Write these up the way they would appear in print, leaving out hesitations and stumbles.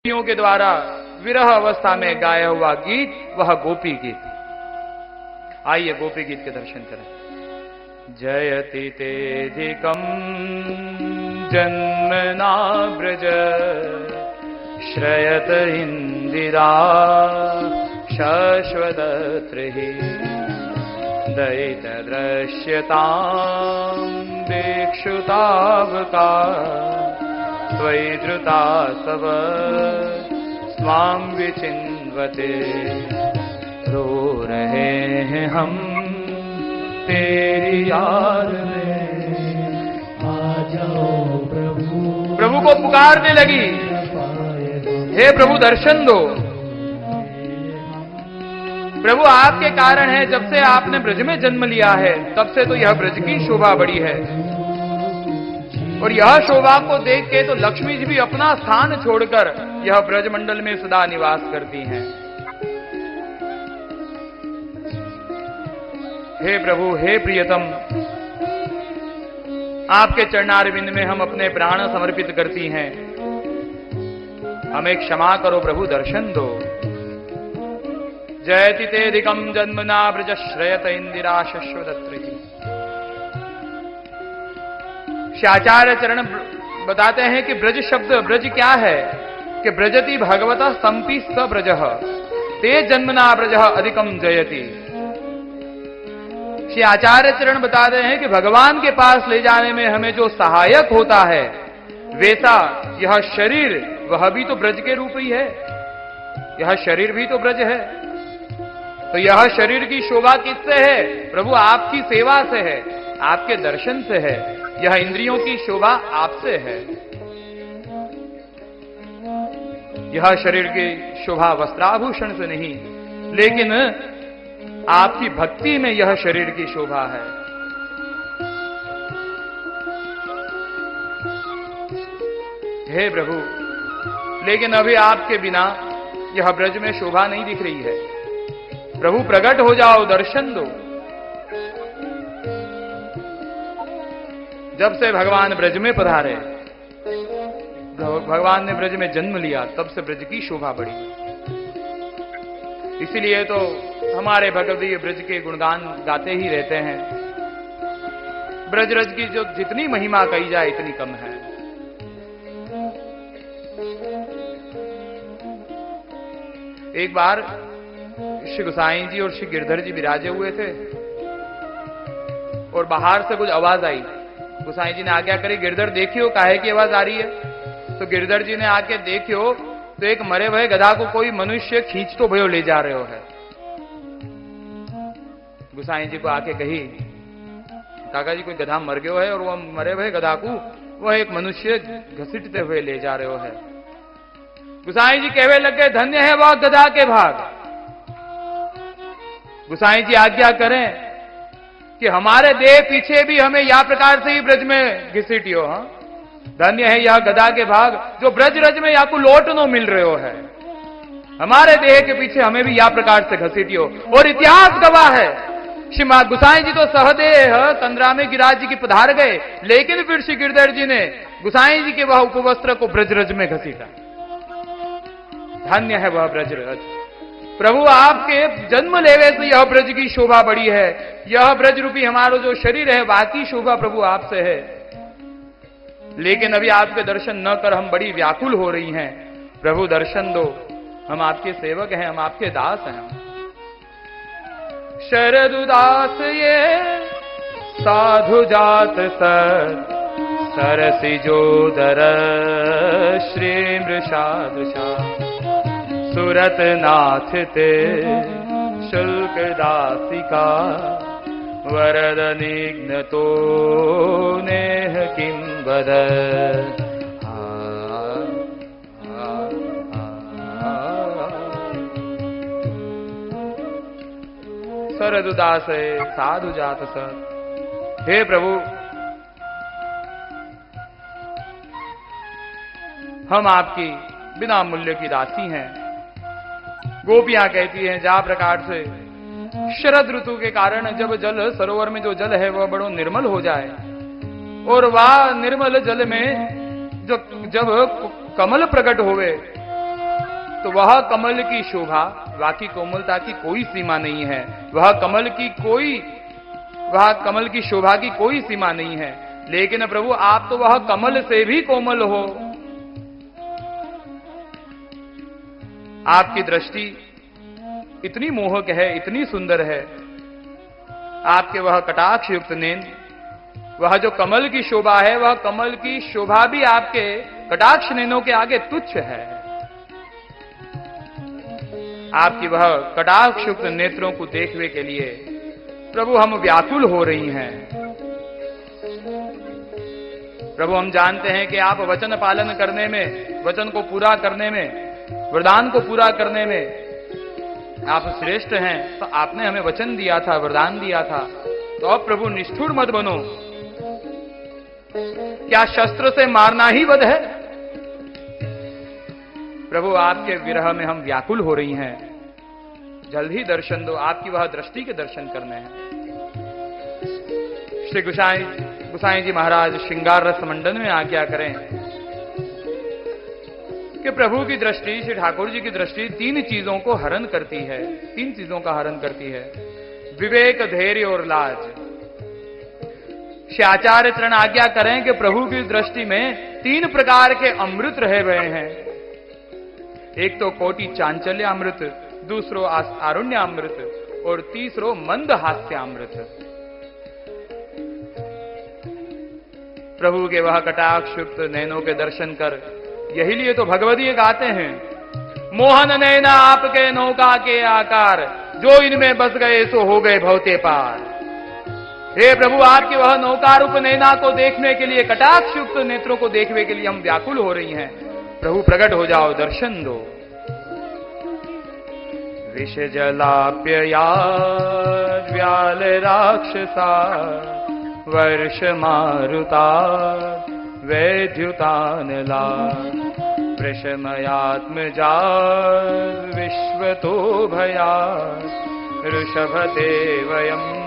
गोपियों के द्वारा विरह अवस्था में गाया हुआ गीत वह गोपी गीत। आइए गोपी गीत के दर्शन करें। जयति तेधिकं जन्मना ब्रज श्रयत इंदिरा शश्वतत्रिहि दयित दृश्यतां दिक्षुतावका त्वयि धृता तव स्वां विचिन्वते रो रहे हैं हम तेरी याद में आ जाओ प्रभु। प्रभु को पुकारने लगी, हे प्रभु दर्शन दो। प्रभु आपके कारण है, जब से आपने ब्रज में जन्म लिया है तब से तो यह ब्रज की शोभा बढ़ी है, और यह शोभा को देख के तो लक्ष्मी जी भी अपना स्थान छोड़कर यह ब्रज मंडल में सदा निवास करती हैं। हे प्रभु, हे प्रियतम, आपके चरणारविंद में हम अपने प्राण समर्पित करती हैं। हमें क्षमा करो प्रभु, दर्शन दो। जयति तेधिकं जन्मना ब्रज श्रयत इंदिरा शश्वतत्रिहि। आचार्य चरण बताते हैं कि ब्रज शब्द, ब्रज क्या है कि ब्रजति भगवतः सम्पि स ब्रजः ते जन्मना ब्रजः अधिकम जयति। श्री आचार्य चरण बताते हैं कि भगवान के पास ले जाने में हमें जो सहायक होता है, वैसा यह शरीर वह भी तो ब्रज के रूप ही है, यह शरीर भी तो ब्रज है। तो यह शरीर की शोभा किससे है? प्रभु आपकी सेवा से है, आपके दर्शन से है। यह इंद्रियों की शोभा आपसे है। यह शरीर की शोभा वस्त्राभूषण से नहीं, लेकिन आपकी भक्ति में यह शरीर की शोभा है। हे प्रभु, लेकिन अभी आपके बिना यह ब्रज में शोभा नहीं दिख रही है। प्रभु प्रकट हो जाओ, दर्शन दो। जब से भगवान ब्रज में पधारे, भगवान ने ब्रज में जन्म लिया, तब से ब्रज की शोभा बढ़ी। इसीलिए तो हमारे भगवदीय ब्रज के गुणगान गाते ही रहते हैं। ब्रजरज की जो जितनी महिमा कही जाए इतनी कम है। एक बार श्री गोसाई जी और श्री गिरधर जी विराजे हुए थे, और बाहर से कुछ आवाज आई। गोसाई जी ने आज्ञा करी, गिरधर देखियो काहे की आवाज आ रही है। तो गिरधर जी ने आके देखियो तो एक मरे हुए गधा को कोई मनुष्य खींच तो भयो ले जा रहे हो है। गोसाई जी को आके कही, काका जी कोई गधा मर गयो है, और वह मरे हुए गधा को वह एक मनुष्य घसीटते हुए ले जा रहे हो है। गोसाई जी कहवे लग गए, धन्य है वह गधा के भाग। गोसाई जी आज्ञा करें कि हमारे देह पीछे भी हमें या प्रकार से ही ब्रज में घसीटियो। हाँ, धन्य है यह गधा के भाग जो ब्रज रज में या को लौट नो मिल रहे हो है। हमारे देह के पीछे हमें भी या प्रकार से घसीटियो। और इतिहास गवाह है, श्रीमद गोसाई जी तो सहदेह तंद्रा में गिरिराज जी की पधार गए, लेकिन फिर श्री गिरधर जी ने गोसाई जी के वह उपवस्त्र को ब्रज रज में घसीटा। धन्य है वह ब्रज रज। प्रभु आपके जन्म लेवे से यह ब्रज की शोभा बढ़ी है। यह ब्रज रूपी हमारा जो शरीर है, बाकी शोभा प्रभु आपसे है। लेकिन अभी आपके दर्शन न कर हम बड़ी व्याकुल हो रही हैं। प्रभु दर्शन दो, हम आपके सेवक हैं, हम आपके दास हैं। शरद उदास ये साधु जात सर सरसी जोदर श्री मृषादुषा सुरत नाथ ते शुल्क दासिका वरद निघ्न तो नेह किं वद। शरद उदास साधु जात सर। हे प्रभु, हम आपकी बिना मूल्य की दासी हैं। गोपियां कहती हैं, जा प्रकार से शरद ऋतु के कारण जब जल सरोवर में जो जल है वह बड़ो निर्मल हो जाए, और वह निर्मल जल में जो जब कमल प्रकट होवे तो वह कमल की शोभा, बाकी कोमलता की कोई सीमा नहीं है। वह कमल की शोभा की कोई सीमा नहीं है। लेकिन प्रभु आप तो वह कमल से भी कोमल हो। आपकी दृष्टि इतनी मोहक है, इतनी सुंदर है। आपके वह कटाक्ष युक्त नैन, वह जो कमल की शोभा है, वह कमल की शोभा भी आपके कटाक्ष नैनों के आगे तुच्छ है। आपकी वह कटाक्ष युक्त नेत्रों को देखने के लिए प्रभु हम व्याकुल हो रही हैं। प्रभु हम जानते हैं कि आप वचन पालन करने में, वचन को पूरा करने में, वरदान को पूरा करने में आप श्रेष्ठ हैं। तो आपने हमें वचन दिया था, वरदान दिया था, तो अब प्रभु निष्ठुर मत बनो। क्या शस्त्र से मारना ही वध है? प्रभु आपके विरह में हम व्याकुल हो रही हैं। जल्द ही दर्शन दो, आपकी वह दृष्टि के दर्शन करने हैं। श्री गुसाई जी महाराज श्रृंगार रस मंडन में आज्ञा करें कि प्रभु की दृष्टि, श्री ठाकुर जी की दृष्टि तीन चीजों को हरण करती है, तीन चीजों का हरण करती है, विवेक, धैर्य और लाज। श्री आचार्य चरण आज्ञा करें कि प्रभु की दृष्टि में तीन प्रकार के अमृत रहे हुए हैं। एक तो कोटि चांचल्य अमृत, दूसरो आरुण्य अमृत और तीसरो मंद हास्य अमृत। प्रभु के वह कटाक्ष युक्त नैनों के दर्शन कर, यही लिए तो भगवदीय गाते हैं, मोहन नैना आपके नौका के आकार, जो इनमें बस गए सो हो गए भवते पार। हे प्रभु आपकी वह नौका रूप नैना को देखने के लिए, कटाक्ष युक्त नेत्रों को देखने के लिए हम व्याकुल हो रही हैं। प्रभु प्रकट हो जाओ, दर्शन दो। विष जलाप्यया व्याल राक्षसा वर्ष मारुता वैद्युतानला वृषमयात्मजा विश्वतो भया ऋषभते वयम्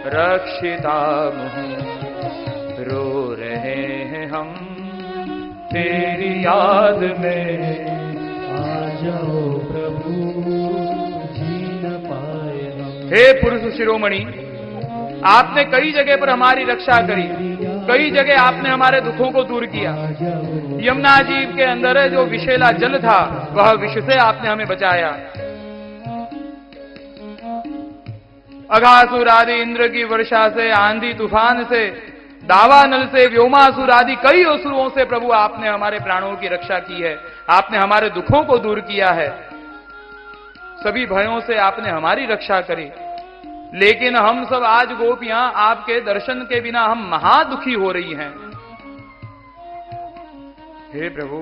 रक्षिता मुहुः। रो रहे हैं हम तेरी याद में, आ जाओ प्रभु जी न पाए हम। हे पुरुष शिरोमणि, आपने कई जगह पर हमारी रक्षा करी, कई जगह आपने हमारे दुखों को दूर किया। यमुना जी के अंदर जो विषैला जल था, वह विष से आपने हमें बचाया। अघासुर आदि इंद्र की वर्षा से, आंधी तूफान से, दावानल से, व्योमासुर आदि कई असुरों से प्रभु आपने हमारे प्राणों की रक्षा की है। आपने हमारे दुखों को दूर किया है, सभी भयों से आपने हमारी रक्षा करी। लेकिन हम सब आज गोपियां आपके दर्शन के बिना हम महादुखी हो रही हैं। हे प्रभु,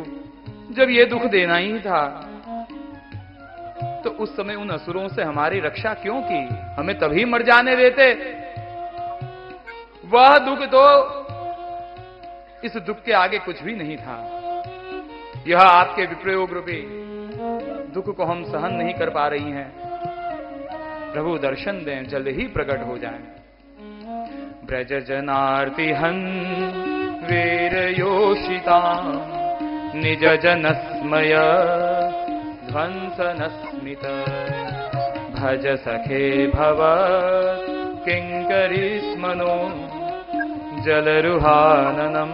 जब ये दुख देना ही था तो उस समय उन असुरों से हमारी रक्षा क्यों की? हमें तभी मर जाने देते। वह दुख तो इस दुख के आगे कुछ भी नहीं था। यह आपके विप्रयोग रूपी दुख को हम सहन नहीं कर पा रही हैं। प्रभु दर्शन दें, जल्द ही प्रकट हो जाएं। ब्रज जनार्ति हन वीर योषिता निज जनस्मय ध्वंसन स्मित भज सखे भव किंकरी स्मनो जलरुहाननम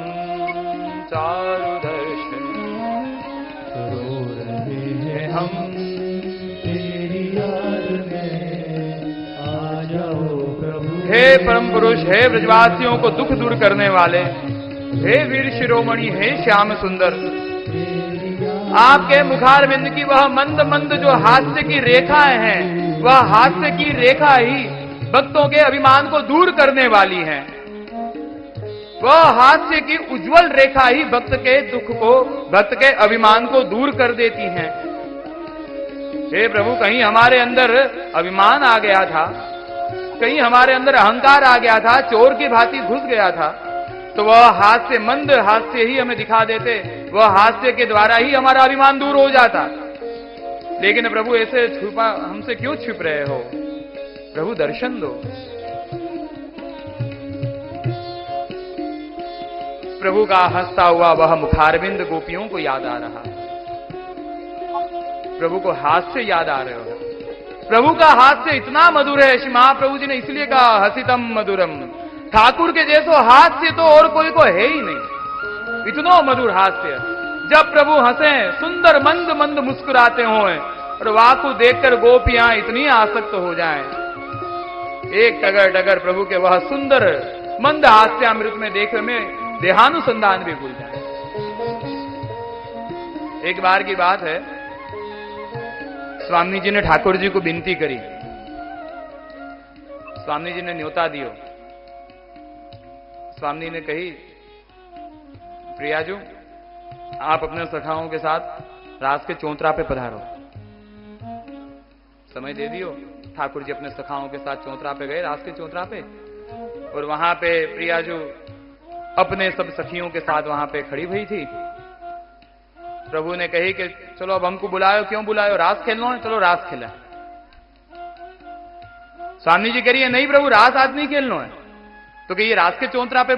चारु दर्शन। रो रहे हैं हम तेरी याद में, आ जाओ प्रभु। हे परम पुरुष, हे ब्रजवासियों को दुख दूर करने वाले, हे वीर शिरोमणि, हे श्याम सुंदर, आपके मुखारविंद की वह मंद मंद जो हास्य की रेखाएं हैं, वह हास्य की रेखा ही भक्तों के अभिमान को दूर करने वाली है। वह हास्य की उज्जवल रेखा ही भक्त के दुख को, भक्त के अभिमान को दूर कर देती हैं। हे प्रभु, कहीं हमारे अंदर अभिमान आ गया था, कहीं हमारे अंदर अहंकार आ गया था, चोर की भांति घुस गया था, तो वह हास्य, मंद हास्य ही हमें दिखा देते। वह हास्य के द्वारा ही हमारा अभिमान दूर हो जाता। लेकिन प्रभु ऐसे छुपा, हमसे क्यों छिप रहे हो? प्रभु दर्शन दो। प्रभु का हंसता हुआ वह मुखारविंद गोपियों को याद आ रहा। प्रभु को हास्य याद आ रहे हो। प्रभु का हास्य इतना मधुर है, श्री महाप्रभु जी ने इसलिए कहा हसितम मधुरम। ठाकुर के जैसो हास्य तो और कोई को है ही नहीं, इतना मधुर हास्य। जब प्रभु हंसे, सुंदर मंद मंद मुस्कुराते हो और वाकु देखकर गोपियां इतनी आसक्त हो जाएं, एक टगर टगर प्रभु के वह सुंदर मंद हास्यामृत में देखने में देहानुसंधान भी भूल जाए। एक बार की बात है, स्वामी जी ने ठाकुर जी को विनती करी। स्वामी जी ने न्योता दियो। स्वामी ने कही, प्रियाजू आप अपने सखाओं के साथ रास के चौतरा पे पधारो। समय दे दियो। ठाकुर जी अपने सखाओं के साथ चौतरा पे गए, रास के चौतरा पे, और वहां पे प्रियाजू अपने सब सखियों के साथ वहां पे खड़ी हुई थी। प्रभु ने कही कि चलो अब हमको बुलायो, क्यों बुलायो, रास खेलना है, चलो रास खेला। स्वामी जी कह रही है नहीं प्रभु रास आज नहीं खेलना है, तो कि ये रास के चौतरा पे